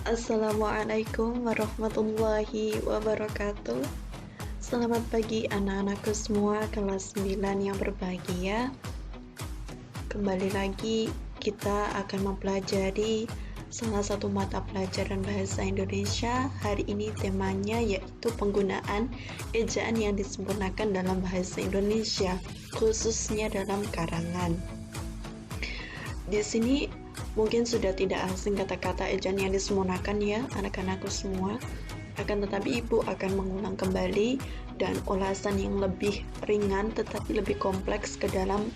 Assalamualaikum warahmatullahi wabarakatuh. Selamat pagi anak-anakku semua kelas 9 yang berbahagia. Kembali lagi kita akan mempelajari salah satu mata pelajaran bahasa Indonesia. Hari ini temanya yaitu penggunaan ejaan yang disempurnakan dalam bahasa Indonesia, khususnya dalam karangan. Di sini mungkin sudah tidak asing kata-kata ejaan yang disempurnakan ya anak-anakku semua. Akan tetapi ibu akan mengulang kembali dan ulasan yang lebih ringan tetapi lebih kompleks ke dalam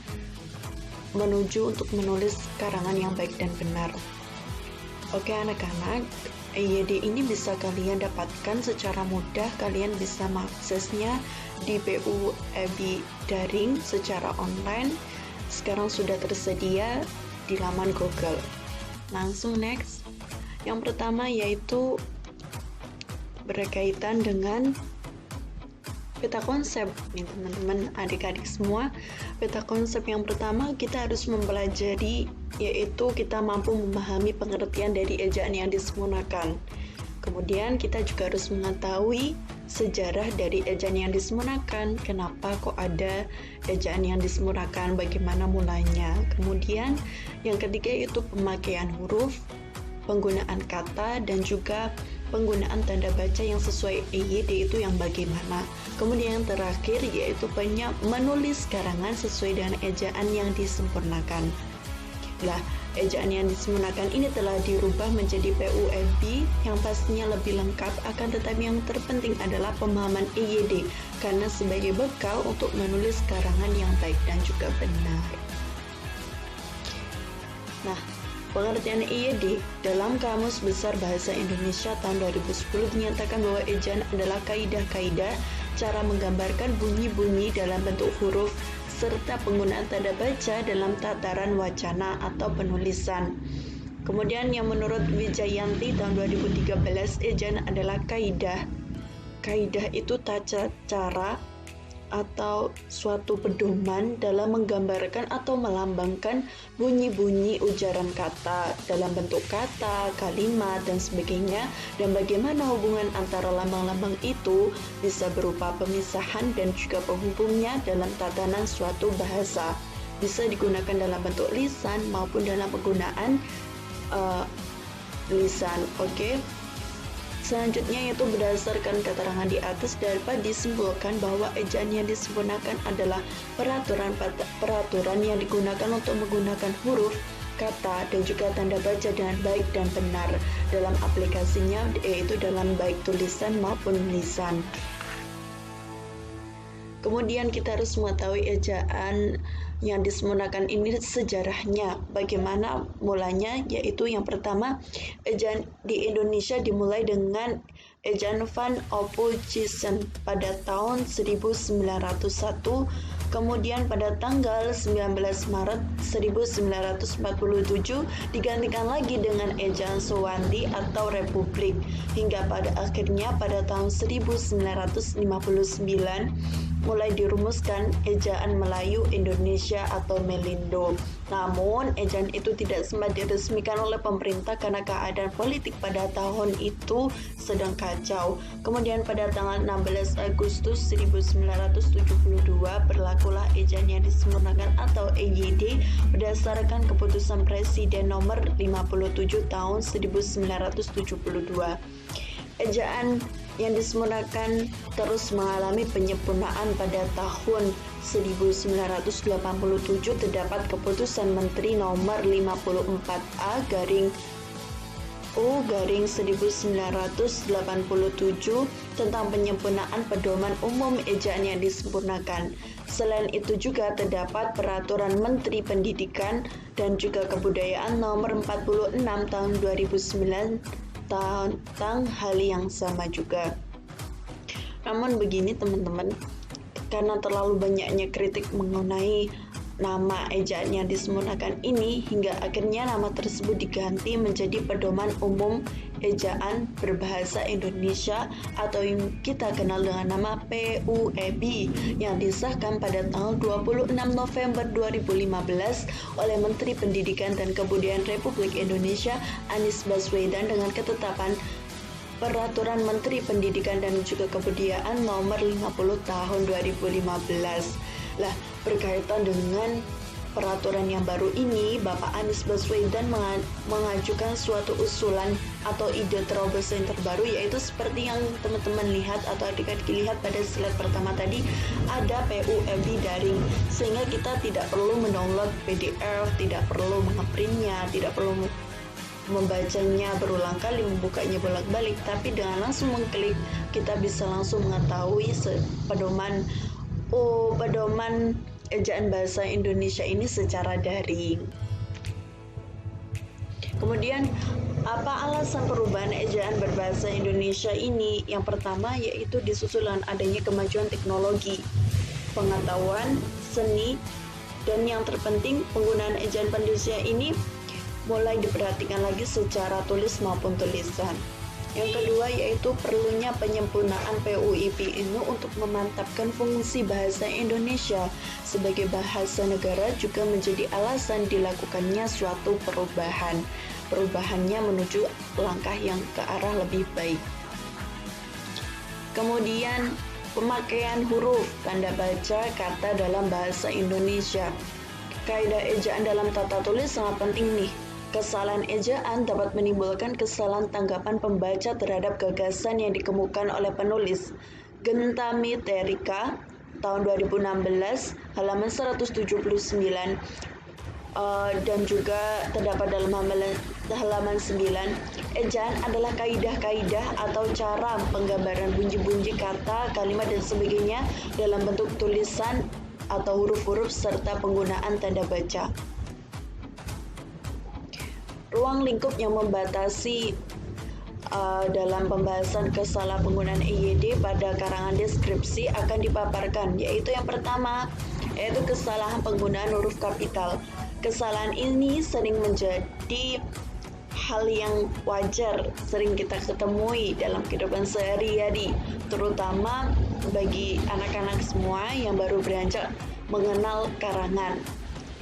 menuju untuk menulis karangan yang baik dan benar. Oke anak-anak, EYD ini bisa kalian dapatkan secara mudah. Kalian bisa mengaksesnya di PUEB daring secara online. Sekarang sudah tersedia di laman Google. Langsung next. Yang pertama yaitu berkaitan dengan peta konsep nih teman-teman, adik-adik semua. Peta konsep yang pertama kita harus mempelajari yaitu kita mampu memahami pengertian dari ejaan yang disempurnakan. Kemudian kita juga harus mengetahui sejarah dari ejaan yang disempurnakan. Kenapa kok ada ejaan yang disempurnakan? Bagaimana mulanya? Kemudian yang ketiga yaitu pemakaian huruf, penggunaan kata, dan juga penggunaan tanda baca yang sesuai EYD itu yang bagaimana. Kemudian yang terakhir yaitu menulis karangan sesuai dengan ejaan yang disempurnakan. Nah, ejaan yang disempurnakan ini telah dirubah menjadi PUEB yang pastinya lebih lengkap, akan tetapi yang terpenting adalah pemahaman EYD karena sebagai bekal untuk menulis karangan yang baik dan juga benar. Nah, pengertian EYD dalam Kamus Besar Bahasa Indonesia tahun 2010 dinyatakan bahwa ejaan adalah kaidah-kaidah cara menggambarkan bunyi-bunyi dalam bentuk huruf serta penggunaan tanda baca dalam tataran wacana atau penulisan. Kemudian yang menurut Wijayanti tahun 2013, ejaan adalah kaidah. Kaidah itu tata cara atau suatu pedoman dalam menggambarkan atau melambangkan bunyi-bunyi ujaran kata dalam bentuk kata, kalimat, dan sebagainya, dan bagaimana hubungan antara lambang-lambang itu bisa berupa pemisahan dan juga penghubungnya dalam tatanan suatu bahasa. Bisa digunakan dalam bentuk lisan maupun dalam penggunaan lisan. Oke. Selanjutnya yaitu berdasarkan keterangan di atas dapat disimpulkan bahwa ejaan yang disempurnakan adalah peraturan yang digunakan untuk menggunakan huruf, kata, dan juga tanda baca dengan baik dan benar dalam aplikasinya, yaitu dalam baik tulisan maupun lisan. Kemudian kita harus mengetahui ejaan yang disempurnakan ini sejarahnya, bagaimana mulanya, yaitu yang pertama, ejaan di Indonesia dimulai dengan ejaan Van Ophuijsen pada tahun 1901, kemudian pada tanggal 19 Maret 1947 digantikan lagi dengan ejaan Suwandi atau Republik, hingga pada akhirnya pada tahun 1959 mulai dirumuskan ejaan Melayu Indonesia atau Melindo. Namun, ejaan itu tidak sempat diresmikan oleh pemerintah karena keadaan politik pada tahun itu sedang kacau. Kemudian pada tanggal 16 Agustus 1972 berlakulah ejaan yang disempurnakan atau EYD berdasarkan keputusan Presiden nomor 57 tahun 1972. Ejaan yang disempurnakan terus mengalami penyempurnaan. Pada tahun 1987 terdapat keputusan Menteri nomor 54A garing 1987 tentang penyempurnaan pedoman umum ejaan yang disempurnakan. Selain itu juga terdapat peraturan Menteri Pendidikan dan juga Kebudayaan nomor 46 tahun 2009 tentang hal yang sama juga. Namun begini teman-teman, karena terlalu banyaknya kritik mengenai nama ejaan yang disempurnakan ini hingga akhirnya nama tersebut diganti menjadi Pedoman Umum Ejaan Berbahasa Indonesia atau yang kita kenal dengan nama PUEB yang disahkan pada tanggal 26 November 2015 oleh Menteri Pendidikan dan Kebudayaan Republik Indonesia Anies Baswedan dengan ketetapan Peraturan Menteri Pendidikan dan juga Kebudayaan Nomor 50 Tahun 2015. Lah, berkaitan dengan peraturan yang baru ini, Bapak Anies Baswedan mengajukan suatu usulan atau ide terobosan terbaru, yaitu seperti yang teman-teman lihat atau adik-adik lihat pada slide pertama tadi, ada PUEB daring, sehingga kita tidak perlu mendownload PDF, tidak perlu mengeprintnya, tidak perlu membacanya berulang kali, membukanya bolak-balik, tapi dengan langsung mengklik kita bisa langsung mengetahui pedoman ejaan bahasa Indonesia ini secara daring. Kemudian apa alasan perubahan ejaan berbahasa Indonesia ini? Yang pertama yaitu disusul dengan adanya kemajuan teknologi, pengetahuan, seni, dan yang terpenting penggunaan ejaan Indonesia ini mulai diperhatikan lagi secara tulis maupun tulisan. Yang kedua yaitu perlunya penyempurnaan PUIP ini untuk memantapkan fungsi bahasa Indonesia sebagai bahasa negara juga menjadi alasan dilakukannya suatu perubahan. Perubahannya menuju langkah yang ke arah lebih baik. Kemudian pemakaian huruf, tanda baca, kata dalam bahasa Indonesia. Kaidah ejaan dalam tata tulis sangat penting nih. Kesalahan ejaan dapat menimbulkan kesalahan tanggapan pembaca terhadap gagasan yang dikemukakan oleh penulis. Gentami Terika, tahun 2016, halaman 179, dan juga terdapat dalam halaman 9, ejaan adalah kaidah-kaidah atau cara penggambaran bunyi-bunyi kata, kalimat, dan sebagainya dalam bentuk tulisan atau huruf-huruf serta penggunaan tanda baca. Ruang lingkup yang membatasi dalam pembahasan kesalahpenggunaan EYD pada karangan deskripsi akan dipaparkan, yaitu yang pertama, yaitu kesalahan penggunaan huruf kapital. Kesalahan ini sering menjadi hal yang wajar, sering kita ketemui dalam kehidupan sehari-hari, terutama bagi anak-anak semua yang baru beranjak mengenal karangan.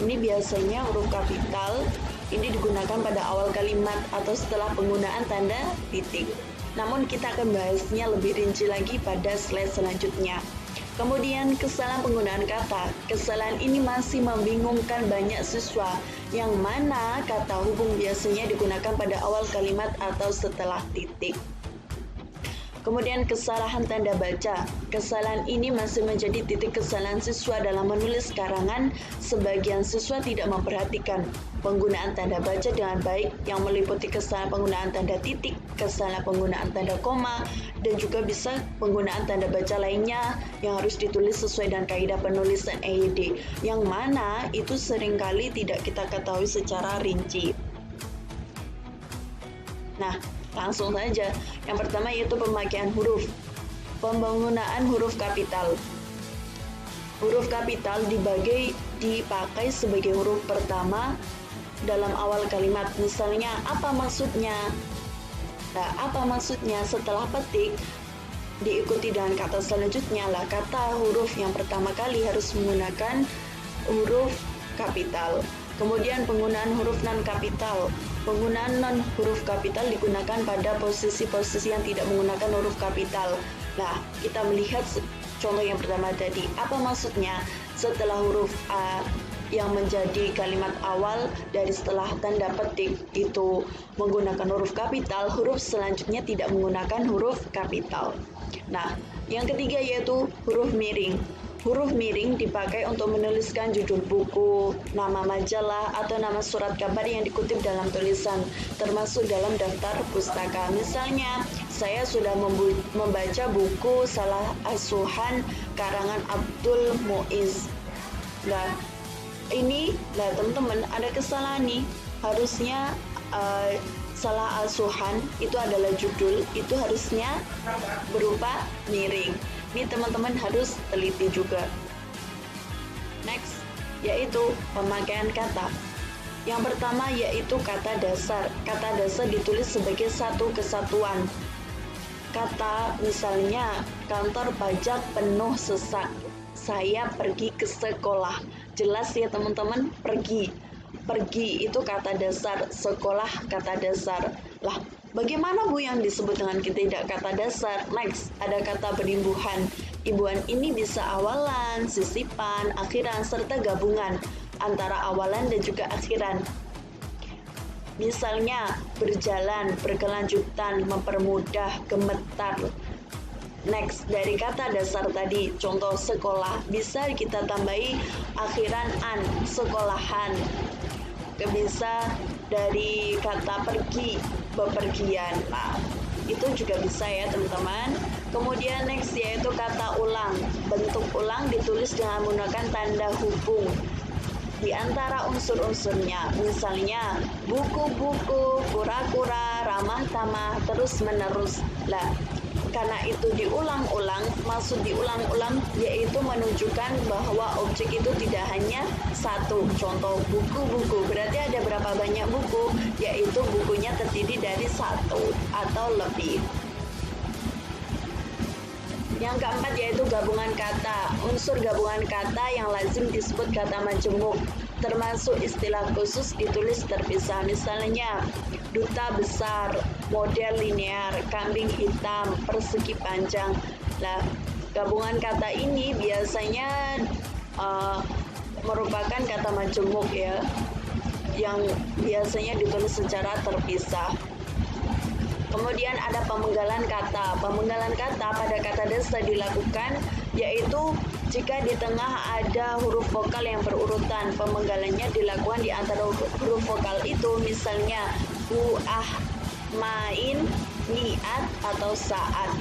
Ini biasanya huruf kapital ini digunakan pada awal kalimat atau setelah penggunaan tanda titik. Namun kita akan bahasnya lebih rinci lagi pada slide selanjutnya. Kemudian kesalahan penggunaan kata. Kesalahan ini masih membingungkan banyak siswa, yang mana kata hubung biasanya digunakan pada awal kalimat atau setelah titik. Kemudian kesalahan tanda baca. Kesalahan ini masih menjadi titik kesalahan siswa dalam menulis karangan. Sebagian siswa tidak memperhatikan penggunaan tanda baca dengan baik, yang meliputi kesalahan penggunaan tanda titik, kesalahan penggunaan tanda koma, dan juga bisa penggunaan tanda baca lainnya yang harus ditulis sesuai dengan kaidah penulisan EYD, yang mana itu seringkali tidak kita ketahui secara rinci. Nah, langsung saja. Yang pertama yaitu pemakaian huruf. Penggunaan huruf kapital. Huruf kapital dipakai sebagai huruf pertama dalam awal kalimat. Misalnya, apa maksudnya? Nah, apa maksudnya? Setelah petik diikuti dengan kata selanjutnya lah. Kata huruf yang pertama kali harus menggunakan huruf kapital. Kemudian penggunaan huruf non-kapital. Penggunaan non-huruf kapital digunakan pada posisi-posisi yang tidak menggunakan huruf kapital. Nah, kita melihat contoh yang pertama tadi. Apa maksudnya? Setelah huruf A yang menjadi kalimat awal dari setelah tanda petik itu menggunakan huruf kapital, huruf selanjutnya tidak menggunakan huruf kapital. Nah, yang ketiga yaitu huruf miring. Huruf miring dipakai untuk menuliskan judul buku, nama majalah, atau nama surat kabar yang dikutip dalam tulisan, termasuk dalam daftar pustaka. Misalnya, saya sudah membaca buku Salah Asuhan karangan Abdul Muiz. Nah, teman-teman, ada kesalahan nih. Harusnya Salah Asuhan itu adalah judul, itu harusnya berupa miring. Ini teman-teman harus teliti juga. Next, yaitu pemakaian kata. Yang pertama yaitu kata dasar. Kata dasar ditulis sebagai satu kesatuan. Kata misalnya, kantor pajak penuh sesak. Saya pergi ke sekolah. Jelas ya teman-teman, pergi. Pergi itu kata dasar, sekolah kata dasar. Lah, bagaimana Bu yang disebut dengan tidak kata dasar? Next, ada kata berimbuhan. Imbuhan ini bisa awalan, sisipan, akhiran, serta gabungan antara awalan dan juga akhiran. Misalnya, berjalan, berkelanjutan, mempermudah, gemetar. Next, dari kata dasar tadi, contoh sekolah, bisa kita tambahi akhiran an, sekolahan. Bisa dari kata pergi, bepergian. Nah, itu juga bisa ya teman-teman. Kemudian next yaitu kata ulang. Bentuk ulang ditulis dengan menggunakan tanda hubung di antara unsur-unsurnya. Misalnya buku-buku, kura-kura, ramah-tamah, terus-menerus. Lah, karena itu diulang-ulang, maksud diulang-ulang yaitu menunjukkan bahwa objek itu tidak hanya satu. Contoh buku-buku, berarti ada berapa banyak buku? Yaitu bukunya terdiri dari satu atau lebih. Yang keempat yaitu gabungan kata. Unsur gabungan kata yang lazim disebut kata majemuk, termasuk istilah khusus ditulis terpisah. Misalnya, duta besar, model linear, kambing hitam, persegi panjang. Nah, gabungan kata ini biasanya merupakan kata majemuk ya, yang biasanya ditulis secara terpisah. Kemudian ada pemenggalan kata. Pemenggalan kata pada kata dasar dilakukan yaitu jika di tengah ada huruf vokal yang berurutan. Pemenggalannya dilakukan di antara huruf vokal itu, misalnya bu, ah, main, niat, atau saat.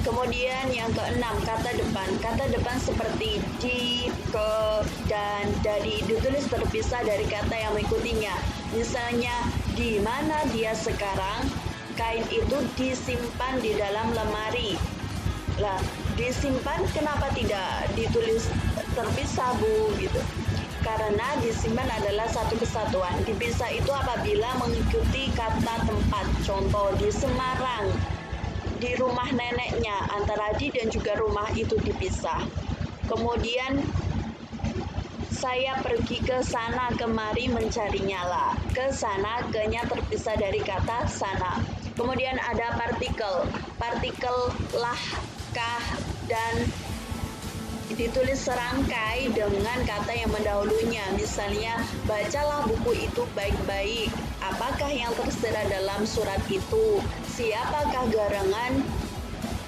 Kemudian yang keenam, kata depan. Kata depan seperti di, ke, dan dari ditulis terpisah dari kata yang mengikutinya. Misalnya, di mana dia sekarang? Kain itu disimpan di dalam lemari. Lah, disimpan kenapa tidak ditulis terpisah, Bu? Gitu. Karena disimpan adalah satu kesatuan. Dipisah itu apabila mengikuti kata tempat. Contoh, di Semarang, di rumah neneknya, antara di dan juga rumah itu dipisah. Kemudian saya pergi ke sana kemari mencari nyala. Ke sana, ke-nya terpisah dari kata sana. Kemudian ada partikel. Partikel lah, kah, dan ditulis serangkai dengan kata yang mendahulunya. Misalnya, bacalah buku itu baik-baik. Apakah yang tertera dalam surat itu? Siapakah garangan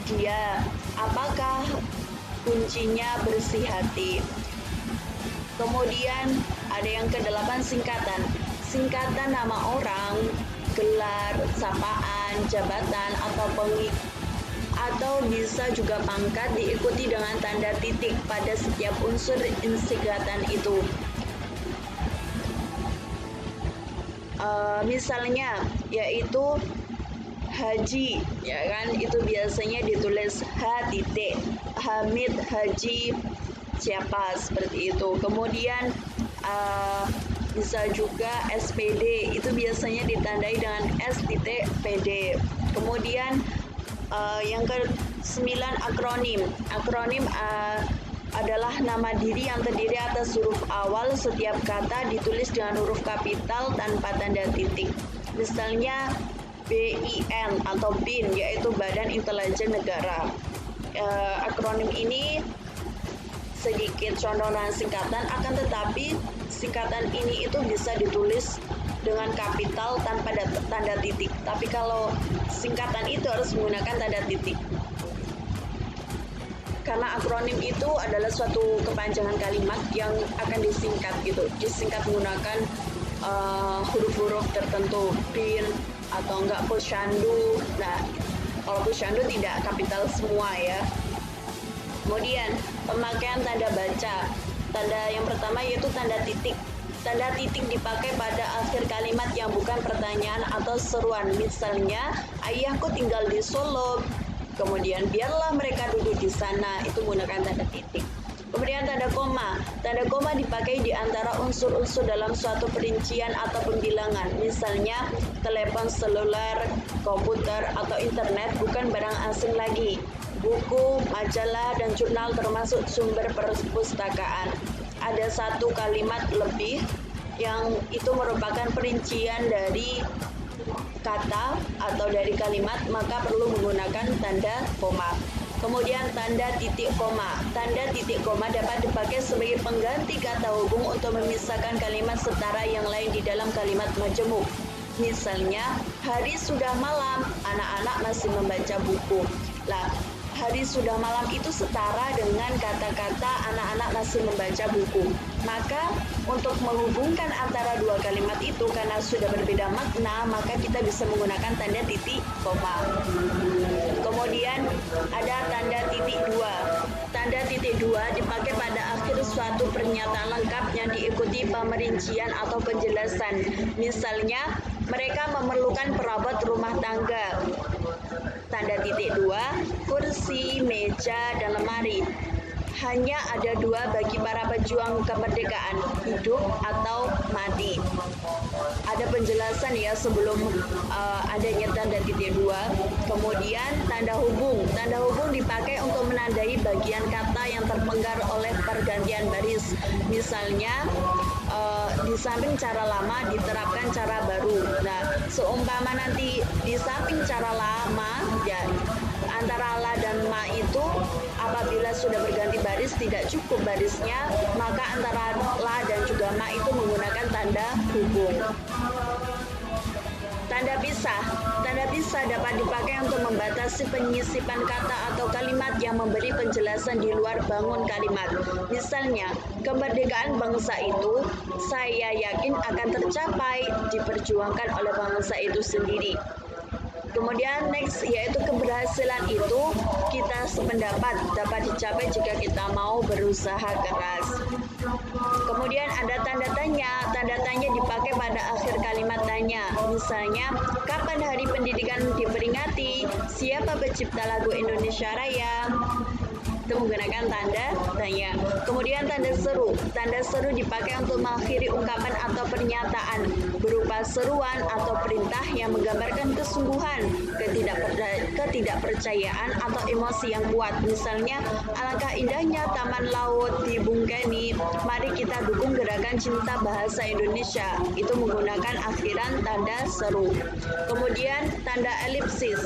dia? Apakah kuncinya bersih hati? Kemudian ada yang ke-8 singkatan. Singkatan nama orang, gelar, sapaan, jabatan, atau bisa juga pangkat diikuti dengan tanda titik pada setiap unsur singkatan itu. Misalnya yaitu Haji, ya kan, itu biasanya ditulis H titik, Hamid, Haji, siapa, seperti itu. Kemudian bisa juga SPD, itu biasanya ditandai dengan S titik PD. Kemudian yang ke-9 akronim. Akronim adalah nama diri yang terdiri atas huruf awal setiap kata ditulis dengan huruf kapital tanpa tanda titik. Misalnya BIN atau BIN, yaitu Badan Intelijen Negara. Akronim ini sedikit contoh dan singkatan, akan tetapi singkatan ini itu bisa ditulis dengan kapital tanpa tanda titik. Tapi kalau singkatan itu harus menggunakan tanda titik. Karena akronim itu adalah suatu kepanjangan kalimat yang akan disingkat gitu. Disingkat menggunakan huruf-huruf tertentu, BIN atau enggak posyandu. Nah, kalau posyandu tidak kapital semua ya. Kemudian pemakaian tanda baca. Tanda yang pertama yaitu tanda titik. Tanda titik dipakai pada akhir kalimat yang bukan pertanyaan atau seruan. Misalnya, ayahku tinggal di Solo. Kemudian, biarlah mereka duduk di sana. Itu menggunakan tanda titik. Kemudian tanda koma. Tanda koma dipakai di antara unsur-unsur dalam suatu perincian atau pembilangan. Misalnya, telepon seluler, komputer, atau internet bukan barang asing lagi. Buku, majalah, dan jurnal termasuk sumber perpustakaan. Ada satu kalimat lebih yang itu merupakan perincian dari kata atau dari kalimat, maka perlu menggunakan tanda koma. Kemudian tanda titik koma. Tanda titik koma dapat dipakai sebagai pengganti kata hubung untuk memisahkan kalimat setara yang lain di dalam kalimat majemuk. Misalnya, hari sudah malam, anak-anak masih membaca buku. Lah, hari sudah malam itu setara dengan kata-kata anak-anak masih membaca buku. Maka untuk menghubungkan antara dua kalimat itu karena sudah berbeda makna, maka kita bisa menggunakan tanda titik koma. Kemudian ada tanda titik dua. Tanda titik dua dipakai pada akhir suatu pernyataan lengkap yang diikuti pemerincian atau penjelasan. Misalnya, mereka memerlukan perabot rumah tangga. Tanda titik dua, kursi, meja, dan lemari. Hanya ada dua bagi para pejuang kemerdekaan, hidup atau mati. Ada penjelasan ya sebelum adanya tanda titik dua. Kemudian tanda hubung. Tanda hubung dipakai untuk menandai bagian kata yang terpenggar oleh pergantian baris. Misalnya, di samping cara lama diterapkan cara baru. Nah, seumpama nanti di samping cara lama, ya antara la dan ma itu apabila sudah berganti baris tidak cukup barisnya, maka antara la dan juga ma itu menggunakan tanda hubung. Tanda pisah. Tanda pisah dapat dipakai untuk membatasi penyisipan kata atau kalimat yang memberi penjelasan di luar bangun kalimat. Misalnya, kemerdekaan bangsa itu saya yakin akan tercapai diperjuangkan oleh bangsa itu sendiri. Kemudian next yaitu keberhasilan itu kita sependapat dapat dicapai jika kita mau berusaha keras. Kemudian ada tanda tanya. Tanda tanya dipakai pada akhir kalimat tanya. Misalnya, kapan Hari Pendidikan diperingati? Siapa pencipta lagu Indonesia Raya? Itu menggunakan tanda tanya. Kemudian tanda seru. Tanda seru dipakai untuk mengakhiri ungkapan atau pernyataan berupa seruan atau perintah yang menggambarkan kesungguhan, ketidakpercayaan atau emosi yang kuat. Misalnya, alangkah indahnya taman laut di Bungkeni. Mari kita dukung gerakan cinta bahasa Indonesia. Itu menggunakan akhiran tanda seru. Kemudian tanda elipsis.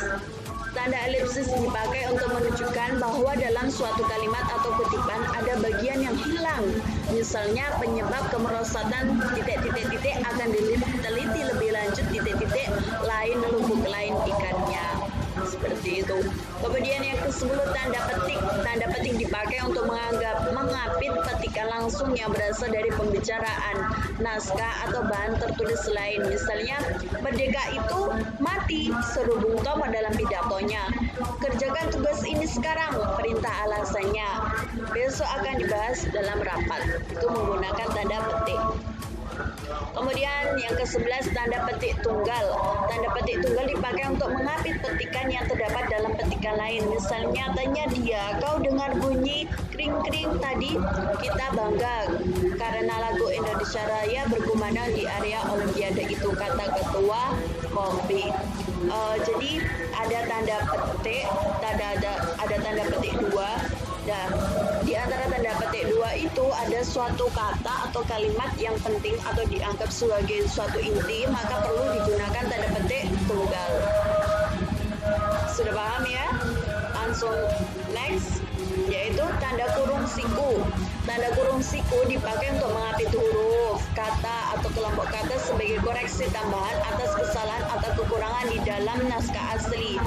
Tanda elipsis dipakai untuk menunjukkan bahwa dalam suatu kalimat atau kutipan ada bagian yang hilang. Misalnya, penyebab kemerosotan titik-titik-titik akan diteliti lebih lanjut titik-titik lain lubuk lain ikannya. Seperti itu. Kemudian yang ke-10 tanda petik. Tanda petik dipakai untuk mengapit petikan langsung yang berasal dari pembicaraan, naskah atau bahan tertulis lain. Misalnya, merdeka itu mati, seru Bung Tomo dalam pidatonya. Kerjakan tugas ini sekarang, perintah alasannya. Besok akan dibahas dalam rapat. Itu menggunakan tanda petik. Kemudian yang ke-11 tanda petik tunggal. Tanda petik tunggal dipakai untuk mengapit petikan yang terdapat dalam petikan lain. Misalnya, tanya dia, kau dengar bunyi kring-kring tadi? Kita bangga karena lagu Indonesia Raya berkumandang di area Olimpiade itu, kata ketua kopi. Jadi ada tanda petik, ada tanda petik dua. Dan di antara tanda petik dua itu ada suatu kata atau kalimat yang penting atau dianggap sebagai suatu inti, maka perlu digunakan tanda petik tunggal. Sudah paham ya? Langsung next, yaitu tanda kurung siku. Tanda kurung siku dipakai untuk mengapit huruf, kata atau kelompok kata sebagai koreksi tambahan atas kesalahan atau kekurangan di dalam naskah asli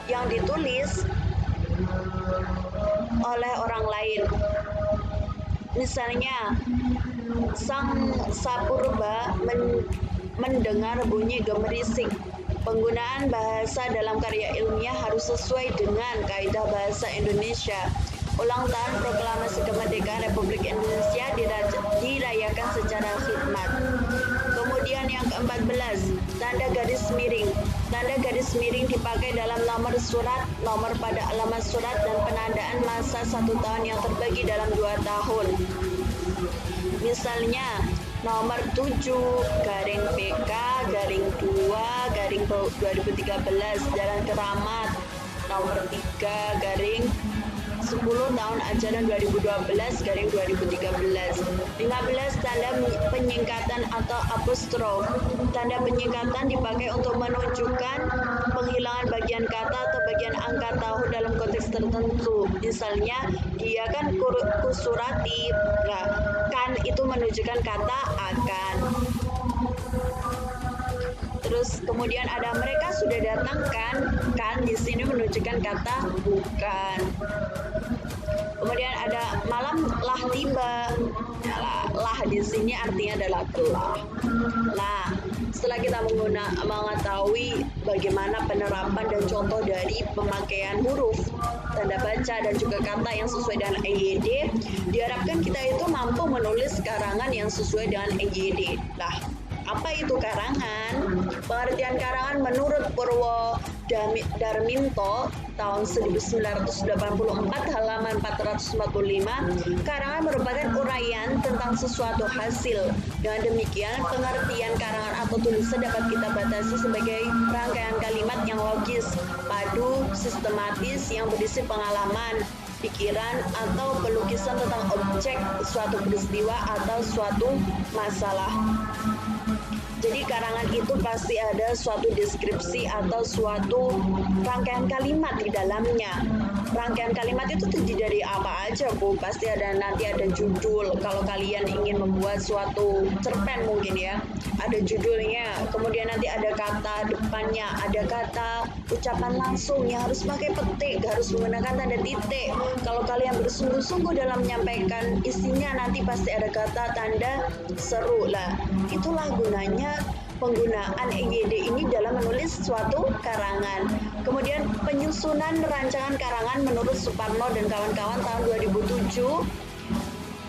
yang ditulis oleh orang lain. Misalnya, sang sapurba mendengar bunyi gemerisik. Penggunaan bahasa dalam karya ilmiah harus sesuai dengan kaidah bahasa Indonesia. Ulang tahun proklamasi kemerdekaan Republik Indonesia dirayakan secara khidmat. Kemudian yang ke-14, tanda garis miring. Tanda garis garis miring dipakai dalam nomor surat, nomor pada alamat surat, dan penandaan masa 1 tahun yang terbagi dalam 2 tahun. Misalnya, nomor 7 garing PK garing 2 garing 2013 Jalan Keramat, nomor 3 garing 10 tahun ajaran 2012 garing 2013. 15 tanda penyingkatan atau apostrof. Tanda penyingkatan dipakai untuk menunjukkan penghilangan bagian kata atau bagian angka tahun dalam konteks tertentu. Misalnya, dia kan kusurati. Nah, kan itu menunjukkan kata akan. Terus kemudian ada mereka sudah datang kan di sini menunjukkan kata bukan. Kemudian ada malam lah tiba. Lah di sini artinya adalah telah. Nah, setelah kita mengetahui bagaimana penerapan dan contoh dari pemakaian huruf, tanda baca dan juga kata yang sesuai dengan EYD, diharapkan kita itu mampu menulis karangan yang sesuai dengan EYD. Nah, apa itu karangan? Pengertian karangan menurut Purwo Darminto tahun 1984 halaman 445, karangan merupakan uraian tentang sesuatu hasil. Dengan demikian, pengertian karangan atau tulisan dapat kita batasi sebagai rangkaian kalimat yang logis, padu, sistematis, yang berisi pengalaman, pikiran, atau pelukisan tentang objek, suatu peristiwa, atau suatu masalah. Jadi karangan itu pasti ada suatu deskripsi atau suatu rangkaian kalimat di dalamnya. Rangkaian kalimat itu terdiri dari apa aja, Bu? Pasti nanti ada judul. Kalau kalian ingin membuat suatu cerpen mungkin ya, ada judulnya. Kemudian nanti ada kata depannya, ada kata ucapan langsung yang harus pakai petik, harus menggunakan tanda titik. Kalau kalian bersungguh-sungguh dalam menyampaikan isinya, nanti pasti ada kata tanda seru lah. Itulah gunanya penggunaan EYD ini dalam menulis suatu karangan. Kemudian penyusunan rancangan karangan menurut Suparno dan kawan-kawan tahun 2007,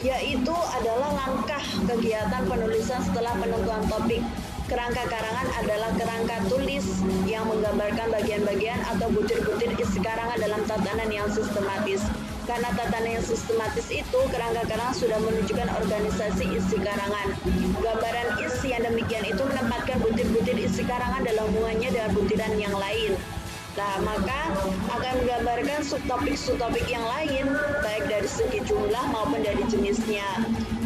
yaitu adalah langkah kegiatan penulisan setelah penentuan topik. Kerangka karangan adalah kerangka tulis yang menggambarkan bagian-bagian atau butir-butir isi karangan dalam tatanan yang sistematis. Karena tatanan yang sistematis itu, kerangka karangan sudah menunjukkan organisasi isi karangan. Gambaran isi yang demikian itu menempatkan butir-butir isi karangan dalam hubungannya dengan butiran yang lain. Nah, maka akan menggambarkan subtopik-subtopik yang lain, baik dari segi jumlah maupun dari jenisnya.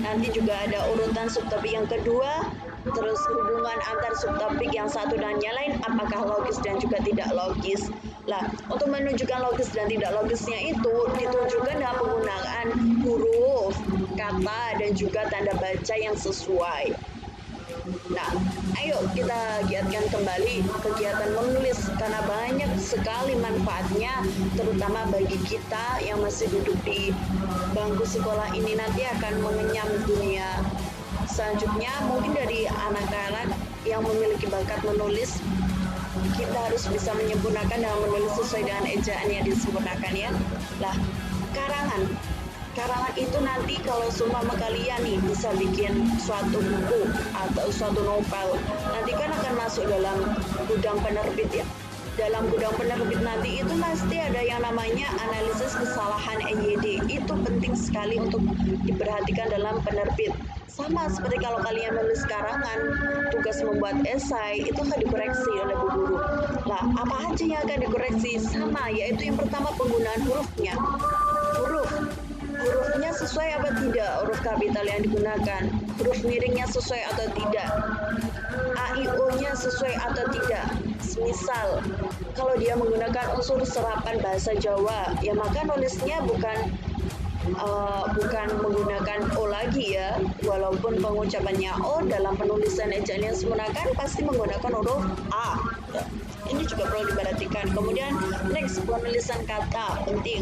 Nanti juga ada urutan subtopik yang kedua, terus hubungan antar subtopik yang satu dan yang lain, apakah logis dan juga tidak logis. Lah, untuk menunjukkan logis dan tidak logisnya itu ditunjukkan dengan penggunaan huruf, kata, dan juga tanda baca yang sesuai. Nah, ayo kita giatkan kembali kegiatan menulis karena banyak sekali manfaatnya, terutama bagi kita yang masih duduk di bangku sekolah ini nanti akan mengenyam dunia. Selanjutnya, mungkin dari anak-anak yang memiliki bakat menulis, kita harus bisa menyempurnakan dalam menulis sesuai dengan ejaan yang disempurnakan ya. Lah, karangan itu nanti kalau seumpama kalian nih bisa bikin suatu buku atau suatu novel, nanti kan akan masuk dalam gudang penerbit ya. Dalam gudang penerbit nanti itu pasti ada yang namanya analisis kesalahan EYD. Itu penting sekali untuk diperhatikan dalam penerbit. Sama seperti kalau kalian menulis karangan, tugas membuat esai itu akan dikoreksi oleh bu guru. Lah, apa aja yang akan dikoreksi? Sama, yaitu yang pertama penggunaan hurufnya. Hurufnya sesuai apa tidak, huruf kapital yang digunakan, huruf miringnya sesuai atau tidak, AIO-nya sesuai atau tidak. Misal, kalau dia menggunakan unsur serapan bahasa Jawa, ya maka nulisnya bukan menggunakan O lagi ya, walaupun pengucapannya O, dalam penulisan ejaan yang sempurnakan pasti menggunakan huruf A. Ini juga perlu diperhatikan. Kemudian next, penulisan kata penting.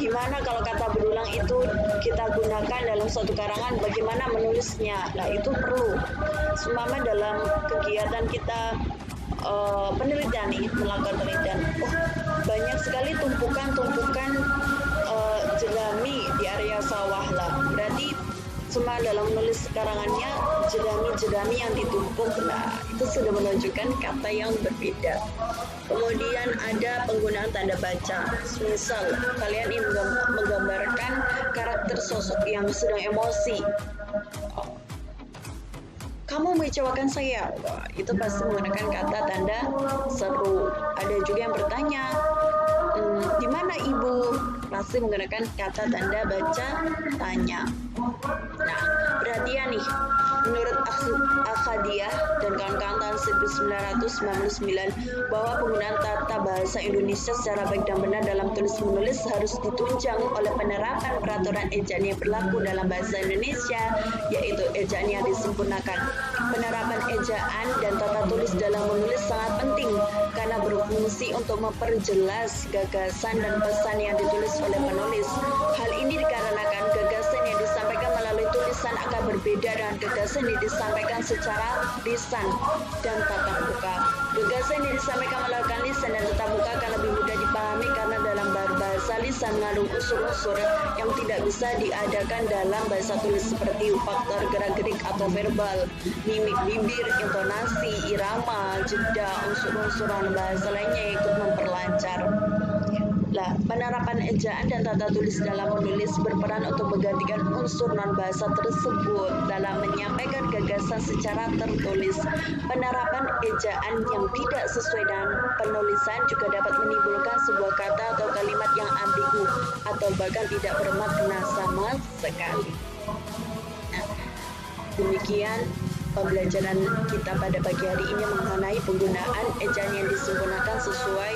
Gimana kalau kata berulang itu kita gunakan dalam suatu karangan, bagaimana menulisnya? Nah, itu perlu. Seumpama dalam kegiatan kita penelitian nih, melakukan penelitian, banyak sekali tumpukan jerami di area sawah lah. Berarti Cuma dalam menulis karangannya jedami-jedami yang ditumpuk, nah itu sudah menunjukkan kata yang berbeda. Kemudian ada penggunaan tanda baca. Misal kalian ingin menggambarkan karakter sosok yang sedang emosi. Kamu mengecewakan saya. Wah, itu pasti menggunakan kata tanda seru. Ada juga yang bertanya, di mana ibu? Pasti menggunakan kata tanda baca tanya. Nah, perhatian nih, menurut Akhadiyah dan kawan-kawan tahun 1999 bahwa penggunaan tata bahasa Indonesia secara baik dan benar dalam tulis menulis harus ditunjang oleh penerapan peraturan ejaan yang berlaku dalam bahasa Indonesia, yaitu ejaan yang disempurnakan. Penerapan ejaan dan tata tulis dalam menulis sangat penting karena berfungsi untuk memperjelas gagasan dan pesan yang ditulis oleh penulis. Hal ini dikarenakan gagasan yang disampaikan melalui tulisan akan berbeda dengan gagasan yang disampaikan secara lisan dan tatap muka. Gagasan yang disampaikan melalui lisan dan tatap muka akan lebih mudah dipahami karena dalam bahasa lisan mengandung unsur-unsur yang tidak bisa diadakan dalam bahasa tulis seperti faktor gerak-gerik atau verbal, mimik bibir, intonasi, irama, jeda, unsur-unsur bahasa lainnya yang ikut memperlancar. Lah, penerapan ejaan dan tata tulis dalam menulis berperan untuk menggantikan unsur non-bahasa tersebut dalam menyampaikan gagasan secara tertulis. Penerapan ejaan yang tidak sesuai dengan penulisan juga dapat menimbulkan sebuah kata atau kalimat yang ambigu atau bahkan tidak bermakna sama sekali. Nah, demikian pembelajaran kita pada pagi hari ini mengenai penggunaan ejaan yang disempurnakan sesuai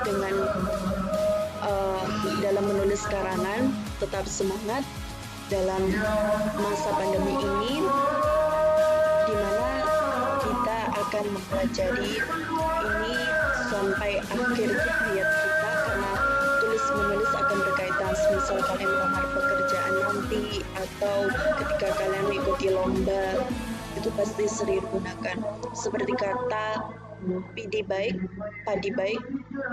dengan dalam menulis karangan. Tetap semangat dalam masa pandemi ini, di mana kita akan mempelajari ini sampai akhir hayat kita, karena tulis menulis akan berkaitan misal kalian melamar pekerjaan nanti atau ketika kalian mengikuti lomba, itu pasti sering gunakan seperti kata pidi baik, padi baik.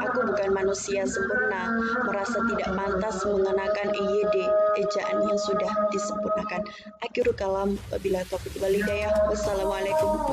Aku bukan manusia sempurna, merasa tidak pantas mengenakan EYD, ejaan yang sudah disempurnakan. Akhirul kalam, wabillahi taufiq wal hidayah. Wassalamualaikum